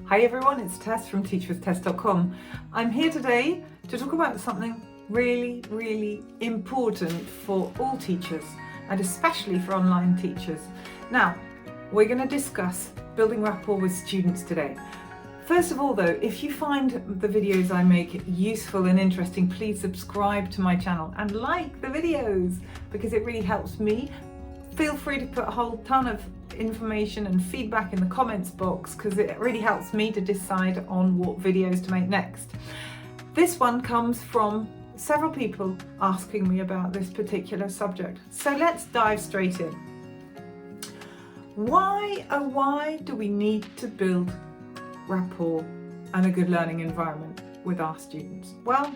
Hi everyone, it's Tess from teachwithtess.com. I'm here today to talk about something really important for all teachers and especially for online teachers. Now, we're going to discuss building rapport with students today. First of all though, if you find the videos I make useful and interesting, please subscribe to my channel and like the videos because it really helps me. Feel free to put a whole ton of information and feedback in the comments box because it really helps me to decide on what videos to make next. This one comes from several people asking me about this particular subject. So let's dive straight in. Why do we need to build rapport and a good learning environment with our students? Well,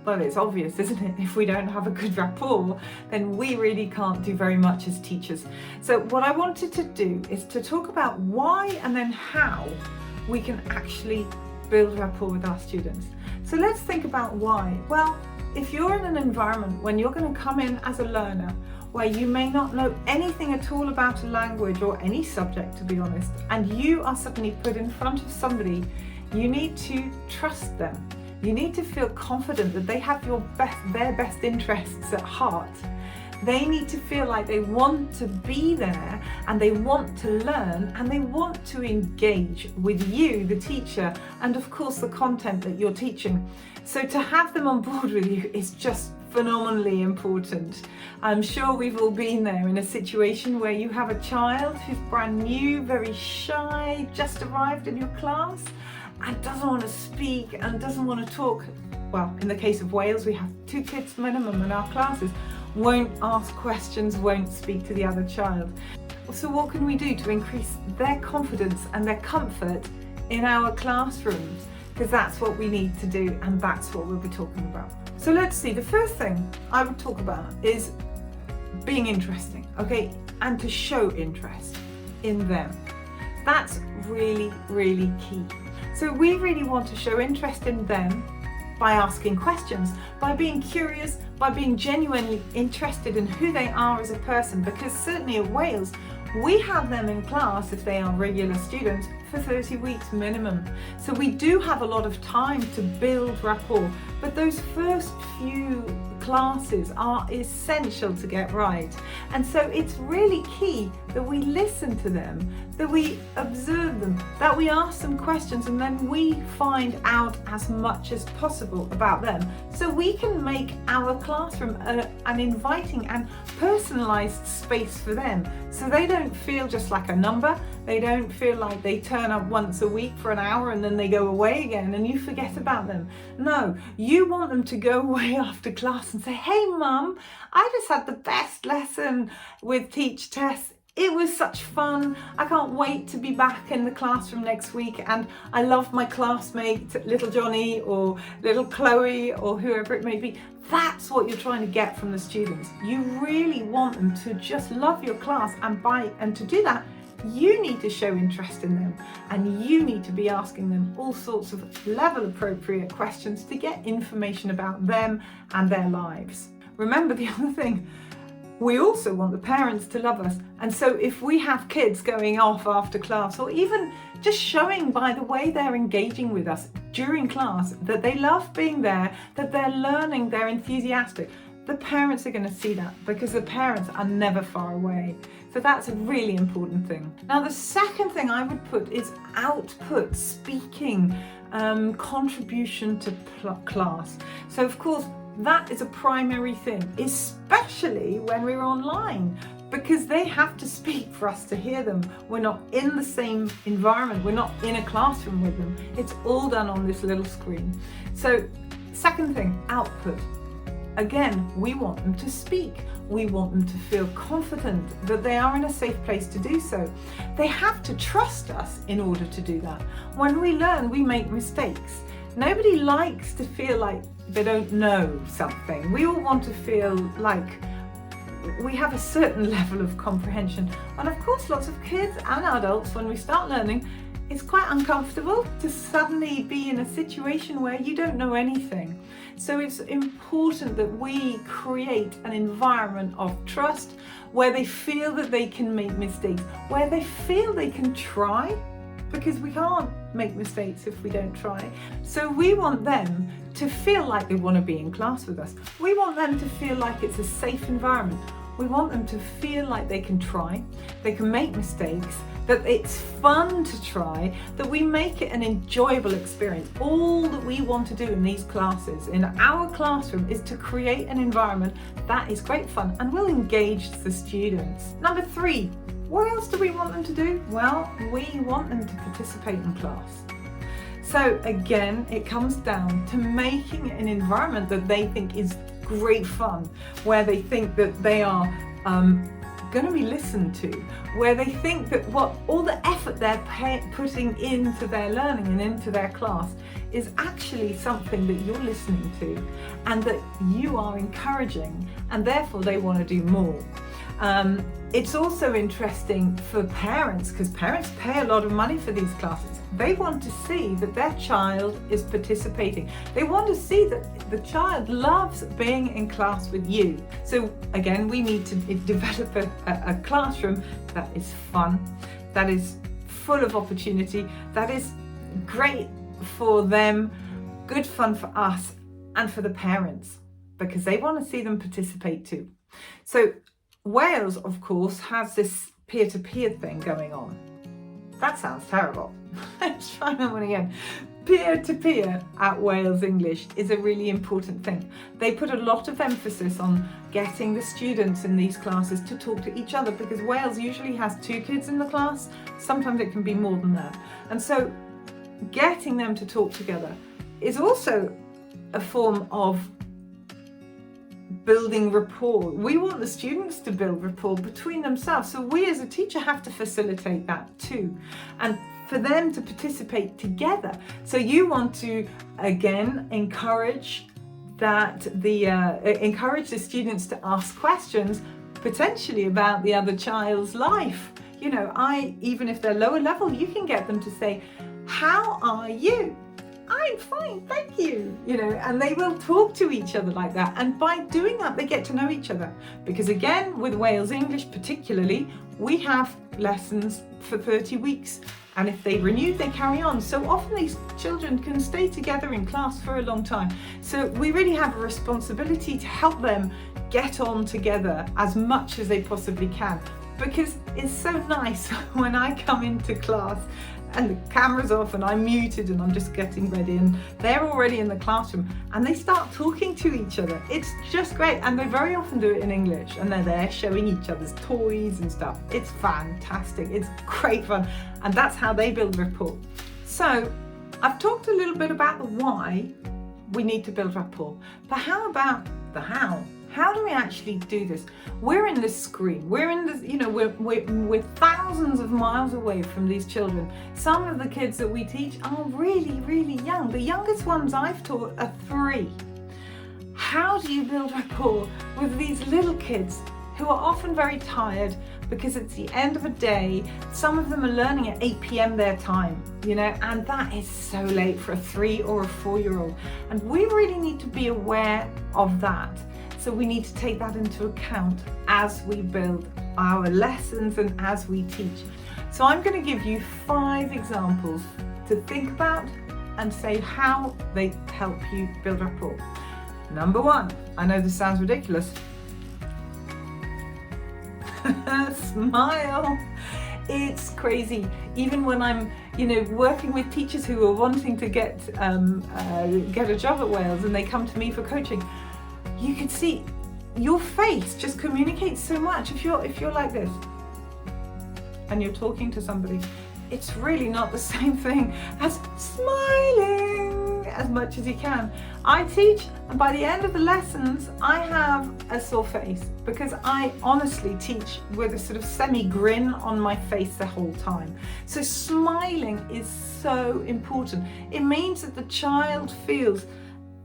it's obvious, isn't it? If we don't have a good rapport, then we really can't do very much as teachers. So what I wanted to do is to talk about why and then how we can actually build rapport with our students. So let's think about why. Well, if you're in an environment when you're going to come in as a learner where you may not know anything at all about a language or any subject, to be honest, and you are suddenly put in front of somebody, you need to trust them. You need to feel confident that they have their best interests at heart. They need to feel like they want to be there and they want to learn and they want to engage with you, the teacher, and of course the content that you're teaching. So to have them on board with you is just phenomenally important. I'm sure we've all been there in a situation where you have a child who's brand new, very shy, just arrived in your class, and doesn't want to speak and doesn't want to talk. Well, in the case of Wales, we have 2 kids minimum in our classes, won't ask questions, won't speak to the other child. So what can we do to increase their confidence and their comfort in our classrooms? Because that's what we need to do and that's what we'll be talking about. So let's see, the first thing I would talk about is being interesting, okay? And to show interest in them. That's really key. So we really want to show interest in them by asking questions, by being curious, by being genuinely interested in who they are as a person, because certainly at Wales, we have them in class, if they are regular students, for 30 weeks minimum. So we do have a lot of time to build rapport, but those first few classes are essential to get right. And so it's really key that we listen to them, that we observe them, that we ask them questions, and then we find out as much as possible about them. So we can make our classroom an inviting and personalized space for them. So they don't feel just like a number. They don't feel like they turn up once a week for an hour and then they go away again and you forget about them. No, you want them to go away after class and say, hey mum, I just had the best lesson with Teach Tess. It was such fun. I can't wait to be back in the classroom next week, and I love my classmate, little Johnny or little Chloe or whoever it may be. That's what you're trying to get from the students. You really want them to just love your class, and to do that, you need to show interest in them and you need to be asking them all sorts of level appropriate questions to get information about them and their lives. Remember the other thing, we also want the parents to love us, and so if we have kids going off after class or even just showing by the way they're engaging with us during class that they love being there, that they're learning, they're enthusiastic, the parents are going to see that because the parents are never far away. So that's a really important thing. Now the second thing I would put is output, speaking, contribution to class. So of course that is a primary thing, especially when we're online, because they have to speak for us to hear them. We're not in the same environment, we're not in a classroom with them. It's all done on this little screen. So second thing, output. Again, we want them to speak. We want them to feel confident that they are in a safe place to do so. They have to trust us in order to do that. When we learn, we make mistakes. Nobody likes to feel like they don't know something. We all want to feel like we have a certain level of comprehension. And of course, lots of kids and adults, when we start learning, it's quite uncomfortable to suddenly be in a situation where you don't know anything. So it's important that we create an environment of trust where they feel that they can make mistakes, where they feel they can try, because we can't make mistakes if we don't try. So we want them to feel like they want to be in class with us. We want them to feel like it's a safe environment. We want them to feel like they can try, they can make mistakes, that it's fun to try, that we make it an enjoyable experience. All that we want to do in these classes, in our classroom, is to create an environment that is great fun and will engage the students. Number 3, what else do we want them to do? Well, we want them to participate in class. So again, it comes down to making an environment that they think is great fun, where they think that they are going to be listened to, where they think that all the effort they're putting into their learning and into their class is actually something that you're listening to and that you are encouraging, and therefore they want to do more. It's also interesting for parents, because parents pay a lot of money for these classes. They want to see that their child is participating. They want to see that the child loves being in class with you. So again, we need to develop a classroom that is fun, that is full of opportunity, that is great for them, good fun for us and for the parents, because they want to see them participate too. So Wales, of course, has this peer-to-peer thing going on. That sounds terrible. Let's try that one again. Peer-to-peer at Wales English is a really important thing. They put a lot of emphasis on getting the students in these classes to talk to each other, because Wales usually has 2 kids in the class. Sometimes it can be more than that. And so getting them to talk together is also a form of building rapport. We want the students to build rapport between themselves, so we as a teacher have to facilitate that too, and for them to participate together. So you want to again encourage the students to ask questions potentially about the other child's life. You know, even if they're lower level, you can get them to say, "How are you?" "I'm fine, thank you." You know, and they will talk to each other like that. And by doing that, they get to know each other. Because again, with Wales English particularly, we have lessons for 30 weeks. And if they renew, they carry on. So often these children can stay together in class for a long time. So we really have a responsibility to help them get on together as much as they possibly can. Because it's so nice when I come into class and the camera's off and I'm muted and I'm just getting ready and they're already in the classroom and they start talking to each other. It's just great, and they very often do it in English and they're there showing each other's toys and stuff. It's fantastic, it's great fun, and that's how they build rapport. So I've talked a little bit about the why we need to build rapport, but how about the how? How do we actually do this? We're in this screen. We're in this, you know, we're thousands of miles away from these children. Some of the kids that we teach are really, really young. The youngest ones I've taught are 3. How do you build rapport with these little kids who are often very tired because it's the end of a day? Some of them are learning at 8 p.m. their time, you know, and that is so late for a 3 or a 4-year-old. And we really need to be aware of that. So we need to take that into account as we build our lessons and as we teach. So I'm going to give you 5 examples to think about and say how they help you build rapport. Number 1, I know this sounds ridiculous. Smile. It's crazy. Even when I'm, you know, working with teachers who are wanting to get a job at Wales and they come to me for coaching, you can see your face just communicates so much. If you're like this and you're talking to somebody, it's really not the same thing as smiling as much as you can. I teach, and by the end of the lessons I have a sore face because I honestly teach with a sort of semi-grin on my face the whole time. So smiling is so important. It means that the child feels,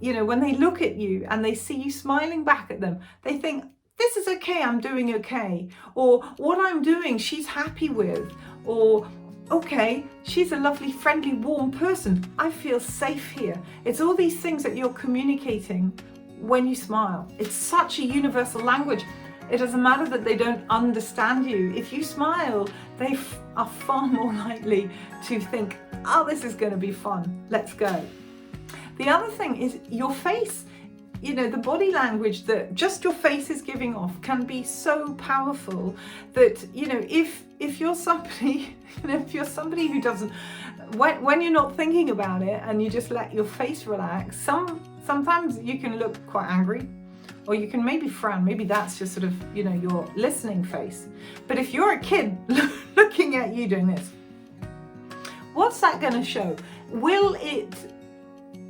you know, when they look at you and they see you smiling back at them, they think, this is okay, I'm doing okay. Or what I'm doing, she's happy with. Or, okay, she's a lovely, friendly, warm person. I feel safe here. It's all these things that you're communicating when you smile. It's such a universal language. It doesn't matter that they don't understand you. If you smile, they are far more likely to think, oh, this is going to be fun, let's go. The other thing is your face. You know, the body language that just your face is giving off can be so powerful that, you know, if you're somebody, you know, if you're somebody who doesn't, when you're not thinking about it and you just let your face relax, sometimes you can look quite angry, or you can maybe frown. Maybe that's just sort of, you know, your listening face. But if you're a kid looking at you doing this, what's that going to show? Will it,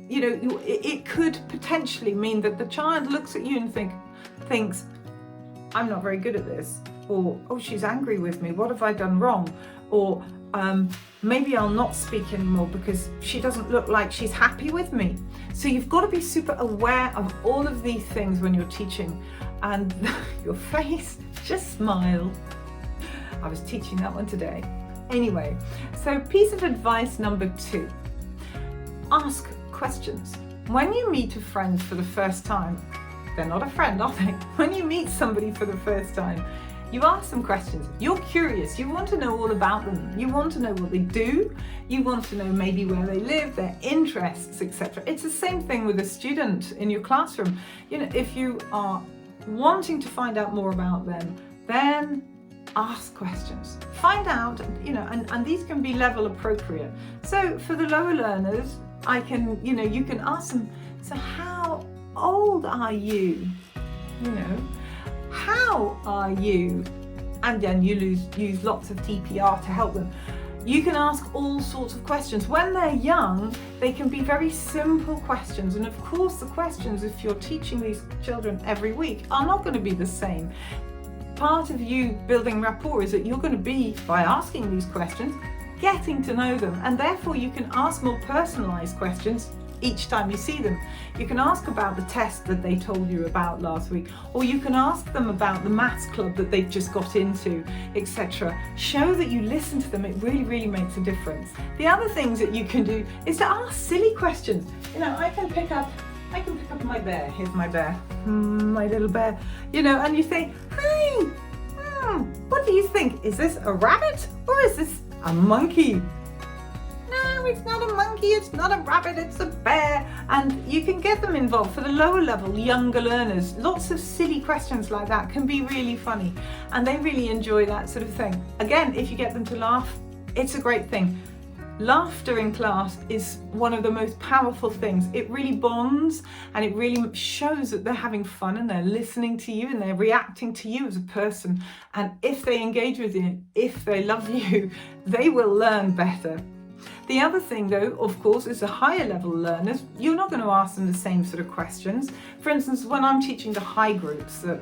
you know, it could potentially mean that the child looks at you and thinks, I'm not very good at this, or, oh, she's angry with me, what have I done wrong? Or maybe I'll not speak anymore because she doesn't look like she's happy with me. So you've got to be super aware of all of these things when you're teaching. And your face, just smile. I was teaching that one today. Anyway, so piece of advice number 2, ask questions. When you meet a friend for the first time, they're not a friend, are they? When you meet somebody for the first time, you ask them questions. You're curious. You want to know all about them. You want to know what they do. You want to know maybe where they live, their interests, etc. It's the same thing with a student in your classroom. You know, if you are wanting to find out more about them, then ask questions. Find out, you know, and these can be level appropriate. So for the lower learners, you can ask them, so how old are you? You know, how are you? And then you use lots of TPR to help them. You can ask all sorts of questions. When they're young, they can be very simple questions. And of course, the questions, if you're teaching these children every week, are not going to be the same. Part of you building rapport is that you're going to be, by asking these questions, getting to know them, and therefore you can ask more personalized questions each time you see them. You can ask about the test that they told you about last week, or you can ask them about the maths club that they've just got into, etc. Show that you listen to them. It really, really makes a difference. The other things that you can do is to ask silly questions. You know, I can pick up my bear. Here's my bear, my little bear. You know, and you say, hi, what do you think? Is this a rabbit or is this a monkey? No, it's not a monkey, it's not a rabbit, it's a bear. And you can get them involved. For the lower level, younger learners, lots of silly questions like that can be really funny, and they really enjoy that sort of thing. Again, if you get them to laugh, it's a great thing. Laughter in class is one of the most powerful things. It really bonds, and it really shows that they're having fun and they're listening to you and they're reacting to you as a person. And if they engage with you, if they love you, they will learn better. The other thing, though, of course, is the higher level learners. You're not going to ask them the same sort of questions. For instance, when I'm teaching the high groups, the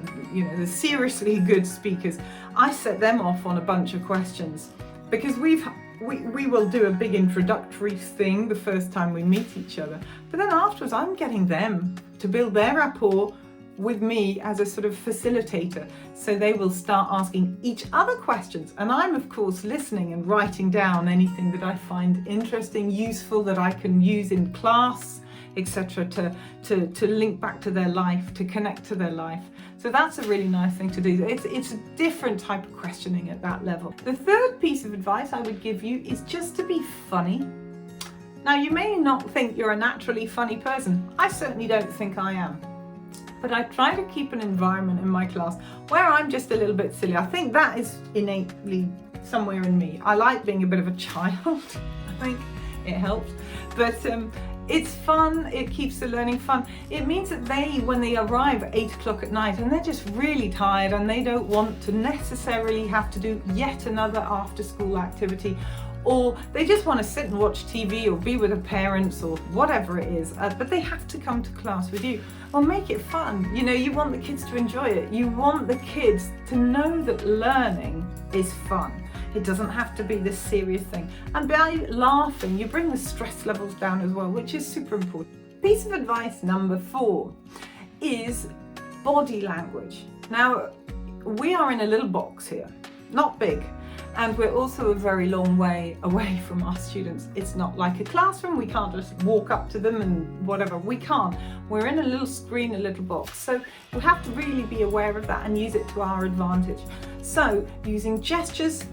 seriously good speakers, I set them off on a bunch of questions, because we will do a big introductory thing the first time we meet each other. But then afterwards, I'm getting them to build their rapport with me as a sort of facilitator. So they will start asking each other questions. And I'm, of course, listening and writing down anything that I find interesting, useful, that I can use in class, etc., to link back to their life, to connect to their life. So that's a really nice thing to do. It's a different type of questioning at that level. The third piece of advice I would give you is just to be funny. Now, you may not think you're a naturally funny person. I certainly don't think I am. But I try to keep an environment in my class where I'm just a little bit silly. I think that is innately somewhere in me. I like being a bit of a child. I think it helps. But it's fun, it keeps the learning fun. It means that when they arrive at 8 o'clock at night and they're just really tired and they don't want to necessarily have to do yet another after school activity, or they just want to sit and watch TV or be with their parents or whatever it is, but they have to come to class with you. Well, make it fun. You know, you want the kids to enjoy it. You want the kids to know that learning is fun. It doesn't have to be this serious thing. And by laughing, you bring the stress levels down as well, which is super important. Piece of advice number 4 is body language. Now, we are in a little box here, not big. And we're also a very long way away from our students. It's not like a classroom. We can't just walk up to them and whatever. We can't. We're in a little screen, a little box. So we have to really be aware of that and use it to our advantage. So using gestures,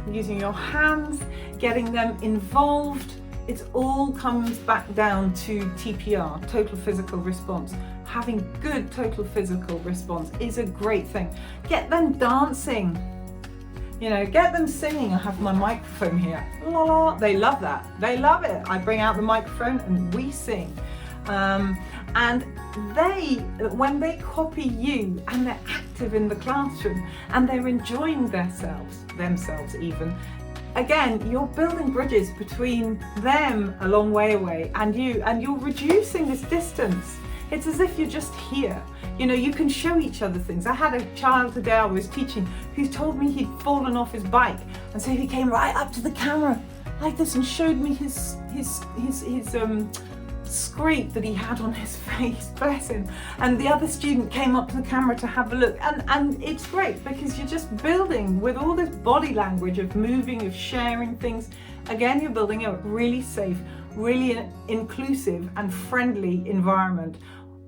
using your hands, getting them involved, it all comes back down to TPR, total physical response. Having good total physical response is a great thing. Get them dancing, get them singing. I have my microphone here. La la. They love that. They love it. I bring out the microphone and we sing. And when they copy you and they're active in the classroom and they're enjoying themselves even, again, you're building bridges between them a long way away and you, and you're reducing this distance. It's as if you're just here. You can show each other things. I had a child today I was teaching who told me he'd fallen off his bike, and so he came right up to the camera like this and showed me his scrape that he had on his face, bless him. And the other student came up to the camera to have a look, and it's great because you're just building with all this body language of moving, of sharing things. Again, you're building a really safe, really inclusive and friendly environment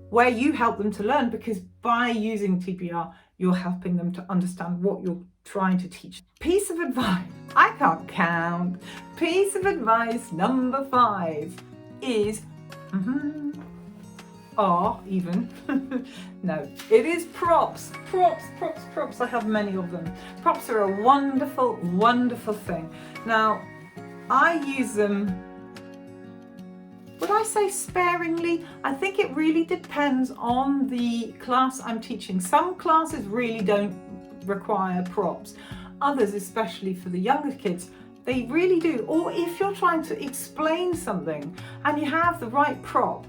where you help them to learn, because by using TPR, you're helping them to understand what you're trying to teach. Piece of advice, I can't count. Piece of advice number 5 is no, it is props. Props. I have many of them. Props are a wonderful, wonderful thing. Now, I use them, would I say sparingly? I think it really depends on the class I'm teaching. Some classes really don't require props. Others, especially for the younger kids, they really do. Or if you're trying to explain something and you have the right prop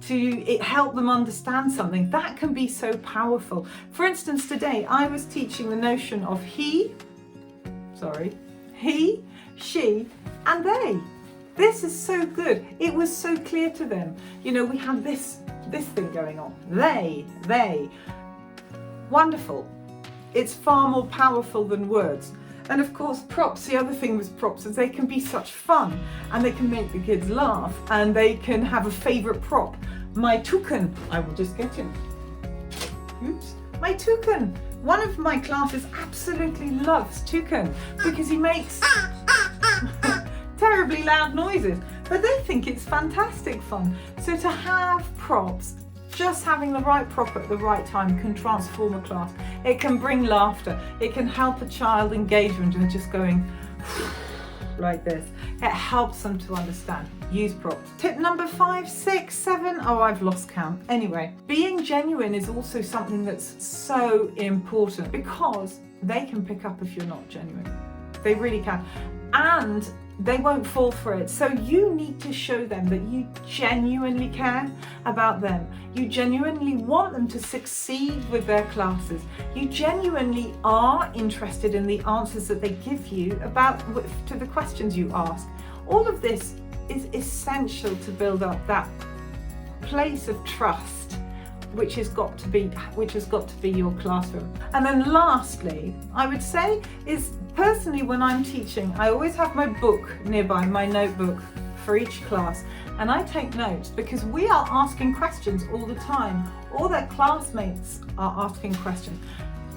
to help them understand something, that can be so powerful. For instance, today I was teaching the notion of he, she, and they. This is so good. It was so clear to them. We had this thing going on. They. Wonderful. It's far more powerful than words. And of course, props, the other thing with props is they can be such fun and they can make the kids laugh and they can have a favorite prop. My toucan, I will just get him. Oops, my toucan. One of my classes absolutely loves toucan because he makes terribly loud noises, but they think it's fantastic fun. So to have props, just having the right prop at the right time can transform a class. It can bring laughter. It can help a child engagement and just going like this. It helps them to understand. Use props. Tip number 5, 6, 7. Oh, I've lost count. Anyway, being genuine is also something that's so important because they can pick up if you're not genuine. They really can. And they won't fall for it. So you need to show them that you genuinely care about them. You genuinely want them to succeed with their classes. You genuinely are interested in the answers that they give you to the questions you ask. All of this is essential to build up that place of trust which has got to be your classroom. And then lastly, I would say is personally when I'm teaching, I always have my book nearby, my notebook for each class, and I take notes because we are asking questions all the time. All their classmates are asking questions.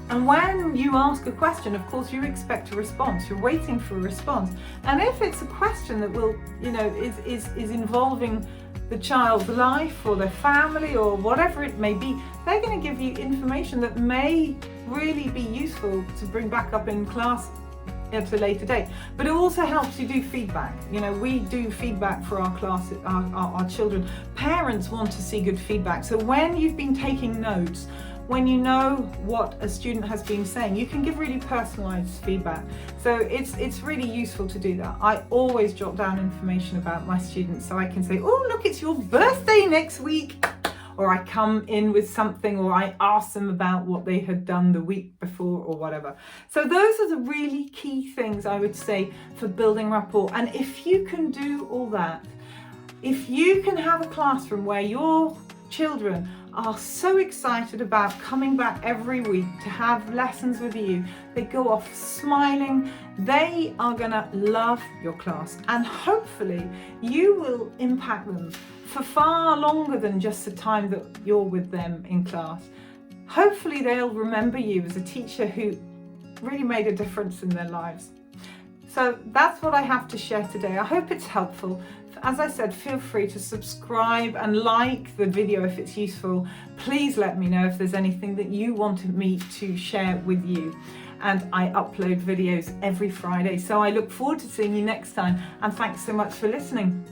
And when you ask a question, of course, you expect a response. You're waiting for a response. And if it's a question that will, is involving the child's life or their family or whatever it may be, they're going to give you information that may really be useful to bring back up in class at a later date. But it also helps you do feedback. We do feedback for our class, our children. Parents want to see good feedback. So when you've been taking notes, when you know what a student has been saying, you can give really personalized feedback. So it's really useful to do that. I always jot down information about my students so I can say, oh, look, it's your birthday next week. Or I come in with something, or I ask them about what they had done the week before or whatever. So those are the really key things I would say for building rapport. And if you can do all that, if you can have a classroom where your children are so excited about coming back every week to have lessons with you. They go off smiling. They are going to love your class, and hopefully you will impact them for far longer than just the time that you're with them in class. Hopefully they'll remember you as a teacher who really made a difference in their lives. So that's what I have to share today. I hope it's helpful. As I said, feel free to subscribe and like the video if it's useful. Please let me know if there's anything that you wanted me to share with you. And I upload videos every Friday. So I look forward to seeing you next time. And thanks so much for listening.